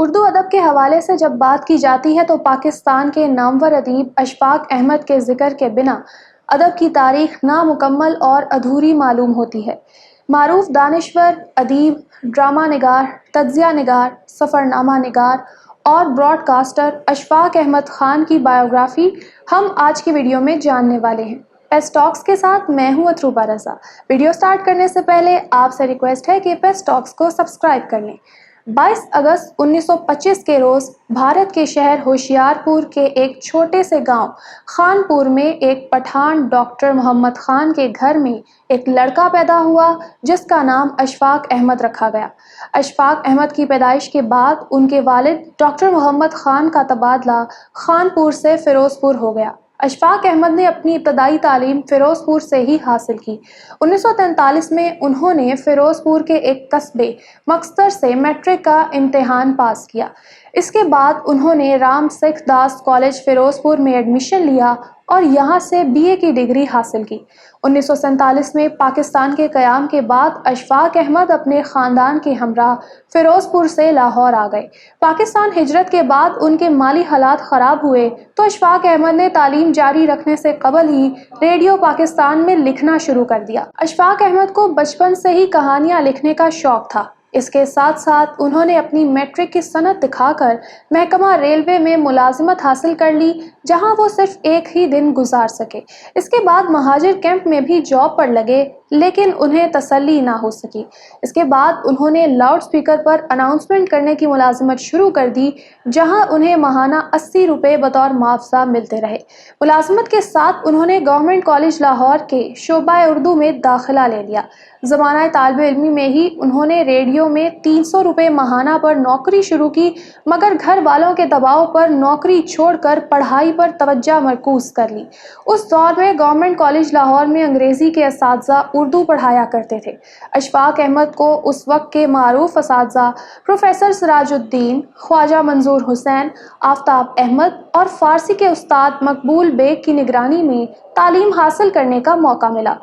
اردو ادب کے حوالے سے جب بات کی جاتی ہے تو پاکستان کے نامور ادیب اشفاق احمد کے ذکر کے بنا ادب کی تاریخ نامکمل اور ادھوری معلوم ہوتی ہے۔ معروف دانشور، ادیب، ڈرامہ نگار، تجزیہ نگار، سفرنامہ نگار اور براڈ کاسٹر اشفاق احمد خان کی بائیوگرافی ہم آج کی ویڈیو میں جاننے والے ہیں۔ پیس ٹاکس کے ساتھ میں ہوں اتروبا رضا۔ ویڈیو سٹارٹ کرنے سے پہلے آپ سے ریکویسٹ ہے کہ پیس ٹاکس کو سبسکرائب کر لیں۔ 22 اگست 1925 کے روز بھارت کے شہر ہوشیارپور کے ایک چھوٹے سے گاؤں خانپور میں ایک پٹھان ڈاکٹر محمد خان کے گھر میں ایک لڑکا پیدا ہوا جس کا نام اشفاق احمد رکھا گیا۔ اشفاق احمد کی پیدائش کے بعد ان کے والد ڈاکٹر محمد خان کا تبادلہ خانپور سے فیروزپور ہو گیا۔ اشفاق احمد نے اپنی ابتدائی تعلیم فیروزپور سے ہی حاصل کی۔ 1943 میں انہوں نے فیروزپور کے ایک قصبے مکستر سے میٹرک کا امتحان پاس کیا۔ اس کے بعد انہوں نے رام سکھ داس کالج فیروزپور میں ایڈمیشن لیا اور یہاں سے BA کی ڈگری حاصل کی۔ 1947 میں پاکستان کے قیام کے بعد اشفاق احمد اپنے خاندان کے ہمراہ فیروزپور سے لاہور آ گئے۔ پاکستان ہجرت کے بعد ان کے مالی حالات خراب ہوئے تو اشفاق احمد نے تعلیم جاری رکھنے سے قبل ہی ریڈیو پاکستان میں لکھنا شروع کر دیا۔ اشفاق احمد کو بچپن سے ہی کہانیاں لکھنے کا شوق تھا۔ اس کے ساتھ ساتھ انہوں نے اپنی میٹرک کی سند دکھا کر محکمہ ریلوے میں ملازمت حاصل کر لی، جہاں وہ صرف ایک ہی دن گزار سکے۔ اس کے بعد مہاجر کیمپ میں بھی جاب پر لگے لیکن انہیں تسلی نہ ہو سکی۔ اس کے بعد انہوں نے لاؤڈ سپیکر پر اناؤنسمنٹ کرنے کی ملازمت شروع کر دی، جہاں انہیں ماہانہ 80 روپے بطور معاوضہ ملتے رہے۔ ملازمت کے ساتھ انہوں نے گورنمنٹ کالج لاہور کے شعبہ اردو میں داخلہ لے لیا۔ زمانہ طالب علمی میں ہی انہوں نے ریڈیو میں 300 روپے ماہانہ پر نوکری شروع کی، مگر گھر والوں کے دباؤ پر نوکری چھوڑ کر پڑھائی پر توجہ مرکوز کر لی۔ اس دور میں گورنمنٹ کالج لاہور میں انگریزی کے اساتذہ اردو پڑھایا کرتے تھے۔ اشفاق احمد کو اس وقت کے معروف اساتذہ پروفیسر سراج الدین، خواجہ منظور حسین، آفتاب احمد اور فارسی کے استاد مقبول بیگ کی نگرانی میں تعلیم حاصل کرنے کا موقع ملا۔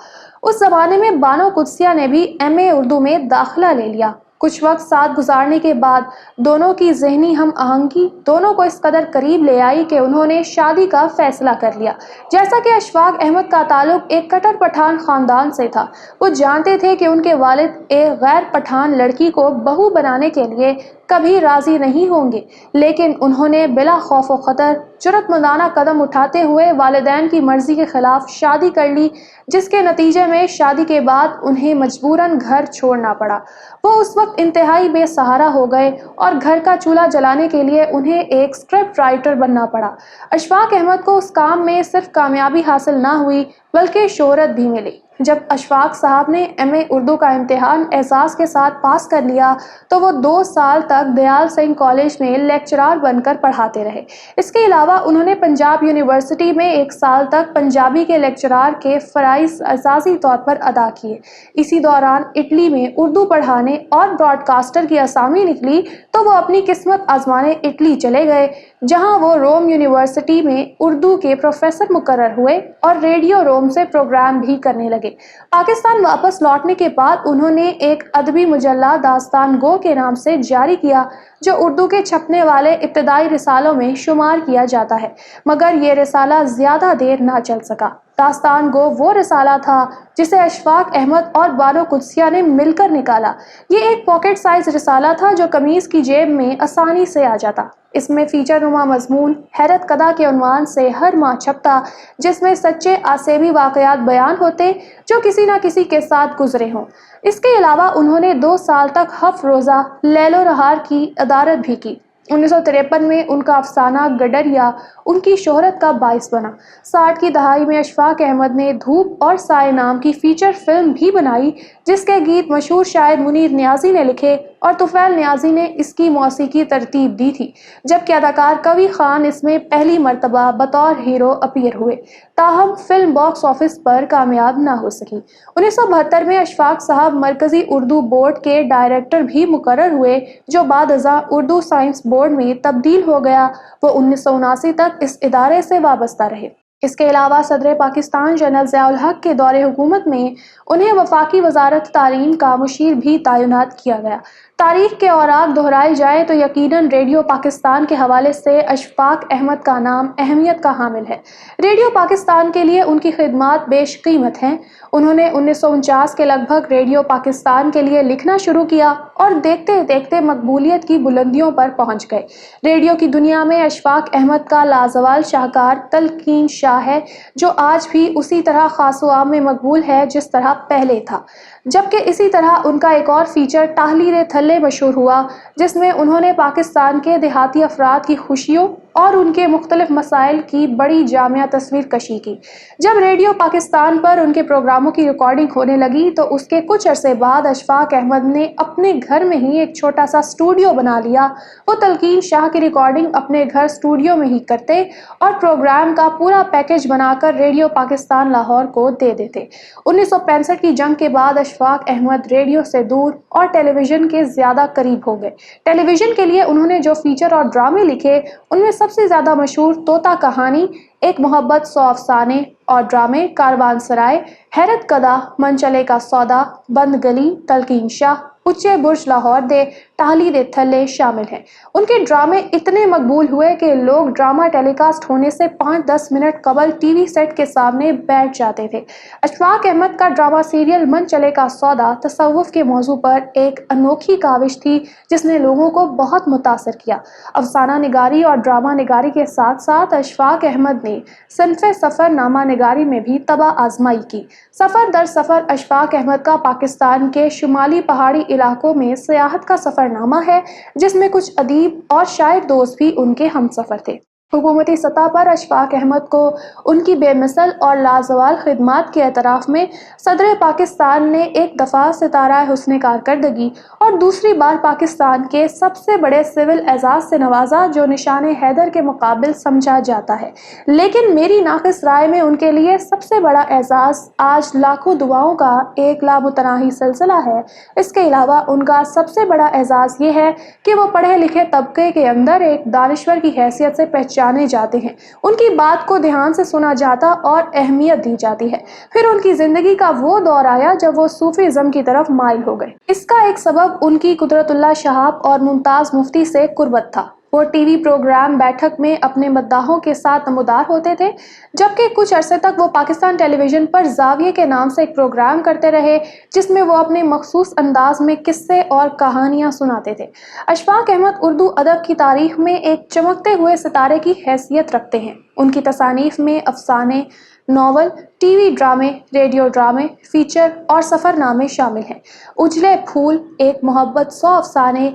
اس زمانے میں بانو قدسیہ نے بھی MA اردو میں داخلہ لے لیا۔ کچھ وقت ساتھ گزارنے کے بعد دونوں کی ذہنی ہم آہنگی دونوں کو اس قدر قریب لے آئی کہ انہوں نے شادی کا فیصلہ کر لیا۔ جیسا کہ اشفاق احمد کا تعلق ایک کٹر پٹھان خاندان سے تھا، وہ جانتے تھے کہ ان کے والد ایک غیر پٹھان لڑکی کو بہو بنانے کے لیے کبھی راضی نہیں ہوں گے، لیکن انہوں نے بلا خوف و خطر جرأت مندانہ قدم اٹھاتے ہوئے والدین کی مرضی کے خلاف شادی کر لی، جس کے نتیجے میں شادی کے بعد انہیں مجبوراً گھر چھوڑنا پڑا۔ وہ اس وقت انتہائی بے سہارا ہو گئے اور گھر کا چولہا جلانے کے لیے انہیں ایک اسکرپٹ رائٹر بننا پڑا۔ اشفاق احمد کو اس کام میں صرف کامیابی حاصل نہ ہوئی بلکہ شہرت بھی ملی۔ جب اشفاق صاحب نے MA اردو کا امتحان اعزاز کے ساتھ پاس کر لیا تو وہ 2 سال تک دیال سنگھ کالج میں لیکچرار بن کر پڑھاتے رہے۔ اس کے علاوہ انہوں نے پنجاب یونیورسٹی میں 1 سال تک پنجابی کے لیکچرار کے فرائض اساسی طور پر ادا کیے۔ اسی دوران اٹلی میں اردو پڑھانے اور براڈ کاسٹر کی اسامی نکلی تو وہ اپنی قسمت آزمانے اٹلی چلے گئے، جہاں وہ روم یونیورسٹی میں اردو کے پروفیسر مقرر ہوئے اور ریڈیو روم سے پروگرام بھی کرنے لگے۔ پاکستان واپس لوٹنے کے بعد انہوں نے ایک ادبی مجلہ داستان گو کے نام سے جاری کیا، جو اردو کے چھپنے والے ابتدائی رسالوں میں شمار کیا جاتا ہے، مگر یہ رسالہ زیادہ دیر نہ چل سکا۔ داستان گو وہ رسالہ تھا جسے اشفاق احمد اور بانو قدسیہ نے مل کر نکالا۔ یہ ایک پاکٹ سائز رسالہ تھا جو قمیض کی جیب میں آسانی سے آ جاتا۔ اس میں فیچر نما مضمون حیرت کدا کے عنوان سے ہر ماہ چھپتا، جس میں سچے آسیبی واقعات بیان ہوتے جو کسی نہ کسی کے ساتھ گزرے ہوں۔ اس کے علاوہ انہوں نے 2 سال تک 7 روزہ لیل و نہار کی ادارت بھی کی۔ 1953 میں ان کا افسانہ گڈریا ان کی شہرت کا باعث بنا۔ 60 کی دہائی میں اشفاق احمد نے دھوپ اور سائے نام کی فیچر فلم بھی بنائی، جس کے گیت مشہور شاعر منیر نیازی نے لکھے اور طفیل نیازی نے اس کی موسیقی ترتیب دی تھی، جبکہ اداکار کوی خان اس میں پہلی مرتبہ بطور ہیرو اپیئر ہوئے، تاہم فلم باکس آفس پر کامیاب نہ ہو سکی۔ 1972 میں اشفاق صاحب مرکزی اردو بورڈ کے ڈائریکٹر بھی مقرر ہوئے، جو بعد ازاں اردو سائنس بورڈ میں تبدیل ہو گیا۔ وہ 1979 تک اس ادارے سے وابستہ رہے۔ اس کے علاوہ صدر پاکستان جنرل ضیاء الحق کے دور حکومت میں انہیں وفاقی وزارت تعلیم کا مشیر بھی تعینات کیا گیا۔ تاریخ کے اوراق دہرائے جائیں تو یقیناً ریڈیو پاکستان کے حوالے سے اشفاق احمد کا نام اہمیت کا حامل ہے۔ ریڈیو پاکستان کے لیے ان کی خدمات بیش قیمت ہیں۔ انہوں نے 1949 کے لگ بھگ ریڈیو پاکستان کے لیے لکھنا شروع کیا اور دیکھتے دیکھتے مقبولیت کی بلندیوں پر پہنچ گئے۔ ریڈیو کی دنیا میں اشفاق احمد کا لازوال شاہکار تلقین شاہ ہے، جو آج بھی اسی طرح خاص و عام میں مقبول ہے جس طرح پہلے تھا۔ جبکہ اسی طرح ان کا ایک اور فیچر ٹاہلی رے تھلے مشہور ہوا، جس میں انہوں نے پاکستان کے دیہاتی افراد کی خوشیوں اور ان کے مختلف مسائل کی بڑی جامع تصویر کشی کی۔ جب ریڈیو پاکستان پر ان کے پروگراموں کی ریکارڈنگ ہونے لگی تو اس کے کچھ عرصے بعد اشفاق احمد نے اپنے گھر میں ہی ایک چھوٹا سا اسٹوڈیو بنا لیا۔ وہ تلقین شاہ کی ریکارڈنگ اپنے گھر اسٹوڈیو میں ہی کرتے اور پروگرام کا پورا پیکج بنا کر ریڈیو پاکستان لاہور کو دے دیتے۔ 1965 کی جنگ کے بعد اشفاق احمد ریڈیو سے دور اور ٹیلی ویژن کے زیادہ قریب ہو گئے۔ ٹیلی ویژن کے لیے انہوں نے جو فیچر اور ڈرامے لکھے ان میں سب سے زیادہ مشہور طوطا کہانی، ایک محبت 100 افسانے اور ڈرامے کاروان سرائے، حیرت کدا، من چلے کا سودا، بند گلی، تلقین شاہ، اونچے برج لاہور دے، ٹاہلی دے تھلے شامل ہیں۔ ان کے ڈرامے اتنے مقبول ہوئے کہ لوگ ڈرامہ ٹیلی کاسٹ ہونے سے 5-10 منٹ قبل ٹی وی سیٹ کے سامنے بیٹھ جاتے تھے۔ اشفاق احمد کا ڈرامہ سیریل من چلے کا سودا تصوف کے موضوع پر ایک انوکھی کاوش تھی جس نے لوگوں کو بہت متاثر کیا۔ افسانہ نگاری اور ڈرامہ نگاری کے ساتھ ساتھ اشفاق احمد نے صنف سفر نامہ نگاری میں بھی طبع آزمائی کی۔ سفر در سفر اشفاق احمد کا پاکستان کے شمالی پہاڑی علاقوں میں سیاحت کا سفر نامہ ہے، جس میں کچھ ادیب اور شاعر دوست بھی ان کے ہم سفر تھے۔ حکومتی سطح پر اشفاق احمد کو ان کی بے مثل اور لازوال خدمات کے اعتراف میں صدر پاکستان نے ایک دفعہ ستارہ حسن کارکردگی اور دوسری بار پاکستان کے سب سے بڑے سول اعزاز سے نوازا، جو نشان حیدر کے مقابل سمجھا جاتا ہے۔ لیکن میری ناقص رائے میں ان کے لیے سب سے بڑا اعزاز آج لاکھوں دعاؤں کا ایک لامتناہی سلسلہ ہے۔ اس کے علاوہ ان کا سب سے بڑا اعزاز یہ ہے کہ وہ پڑھے لکھے طبقے کے اندر ایک دانشور کی حیثیت سے پہچانے جاتے ہیں۔ ان کی بات کو دھیان سے سنا جاتا اور اہمیت دی جاتی ہے۔ پھر ان کی زندگی کا وہ دور آیا جب وہ صوفیزم کی طرف مائل ہو گئے۔ اس کا ایک سبب ان کی قدرت اللہ شہاب اور ممتاز مفتی سے قربت تھا۔ وہ ٹی وی پروگرام بیٹھک میں اپنے مداحوں کے ساتھ نمودار ہوتے تھے، جبکہ کچھ عرصے تک وہ پاکستان ٹیلی ویژن پر زاویے کے نام سے ایک پروگرام کرتے رہے جس میں وہ اپنے مخصوص انداز میں قصے اور کہانیاں سناتے تھے۔ اشفاق احمد اردو ادب کی تاریخ میں ایک چمکتے ہوئے ستارے کی حیثیت رکھتے ہیں۔ ان کی تصانیف میں افسانے، ناول، ٹی وی ڈرامے، ریڈیو ڈرامے، فیچر اور سفر نامے شامل ہیں۔ اجلے پھول، ایک محبت 100 افسانے،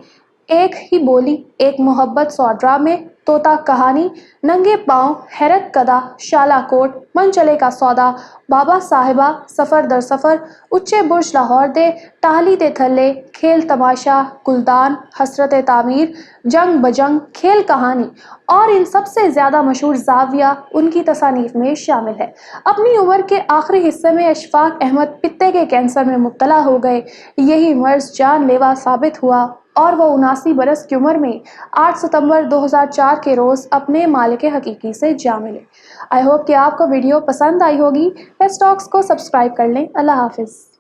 ایک ہی بولی، ایک محبت 100 ڈرامے، طوطا کہانی، ننگے پاؤں، حیرت کدا، شالا کوٹ، من چلے کا سودا، بابا صاحبہ، سفر در سفر، اونچے برج لاہور دے، ٹاہلی دے تھلے، کھیل تماشا، گلدان، حسرت تعمیر، جنگ بجنگ، کھیل کہانی اور ان سب سے زیادہ مشہور زاویہ ان کی تصانیف میں شامل ہے۔ اپنی عمر کے آخری حصے میں اشفاق احمد پتے کے کینسر میں مبتلا ہو گئے۔ یہی مرض جان لیوا ثابت ہوا اور وہ 79 برس کی عمر میں 8 ستمبر 2004 کے روز اپنے مالک حقیقی سے جا ملے۔ آئی ہوپ کہ آپ کو ویڈیو پسند آئی ہوگی۔ فیس ٹاکس کو سبسکرائب کر لیں۔ اللہ حافظ۔